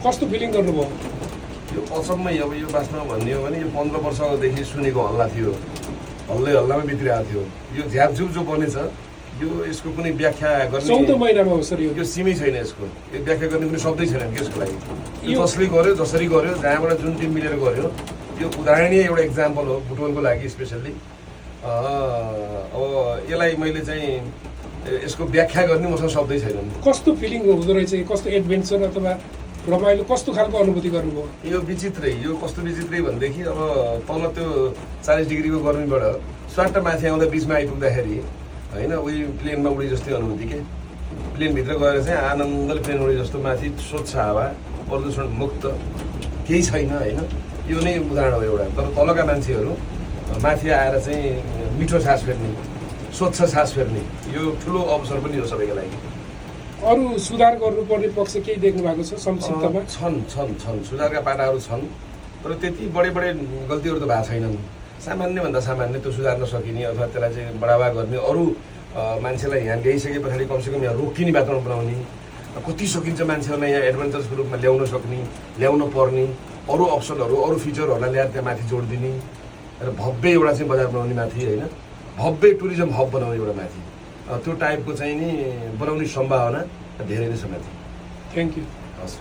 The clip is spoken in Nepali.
कस्तो फिलिङ गर्नुभयो? यो अचम्मै अब यो बास्टमा भन्ने हो भने यो 15 वर्षदेखि सुनेको हल्ला थियो, हल्लामै बित्रिरहेको थियो। यो झ्यापझुप जो बनेछ यो यसको कुनै व्याख्या गर्ने 14 महिनामा हो सर यो सिमै छैन। यसको यो व्याख्या गर्ने कुनै शब्दै छैन कि यसको लागि। यो जसले गर्यो जसरी गर्यो जहाँबाट जुन टिम मिलेर गर्यो यो उदाहरणीय एउटा इक्जाम्पल हो फुटबलको लागि स्पेसल्ली। अब यसलाई मैले चाहिँ यसको व्याख्या गर्ने मसँग शब्दै छैन। कस्तो फिलिङ हुँदो रहेछ? कस्तो एडभेन्चर अथवा रमाइलो कस्तो खालको अनुभूति गर्नुभयो? यो विचित्रै, यो कस्तो विचित्रै भनेदेखि अब तल त्यो 40 डिग्रीको गर्मीबाट स्वाट्ट माथि आउँदा बिचमा आइपुग्दाखेरि होइन उही प्लेनमा उडी जस्तै अनुभूति के। प्लेनभित्र गएर चाहिँ आनन्दले प्लेन उडी जस्तो माथि स्वच्छ हावा, प्रदूषण मुक्त केही छैन होइन। यो नै उदाहरण हो एउटा। तर तलका मान्छेहरू माथि आएर चाहिँ मिठो सास फेर्ने, स्वच्छ सास फेर्ने यो ठुलो अवसर पनि हो सबैको लागि। अरू सुधार गर्नुपर्ने पक्ष केही देख्नु भएको छ संक्षिप्तमा? छन् सुधारका पाटाहरू छन्, तर त्यति बढे गल्तीहरू त भएको छैनन्। सामान्यभन्दा सामान्य त्यो सुधार्न सकिने अथवा त्यसलाई चाहिँ बढावा गर्ने, अरू मान्छेलाई यहाँ ल्याइसके पछाडि कमसेकम यहाँ रोकिने वातावरण बनाउने, कति सकिन्छ मान्छेहरूलाई यहाँ एडभेन्चरको रूपमा ल्याउन सक्ने, ल्याउन पर्ने अरू अप्सनहरू, अरू फिचरहरूलाई ल्याएर त्यहाँ माथि जोडिदिने र भव्य एउटा चाहिँ बजार बनाउने माथि होइन, भव्य टुरिज्म हब बनाउने एउटा माथि त्यो टाइपको चाहिँ नि बनाउने सम्भावना धेरै नै छ माथि। Thank you. हस्।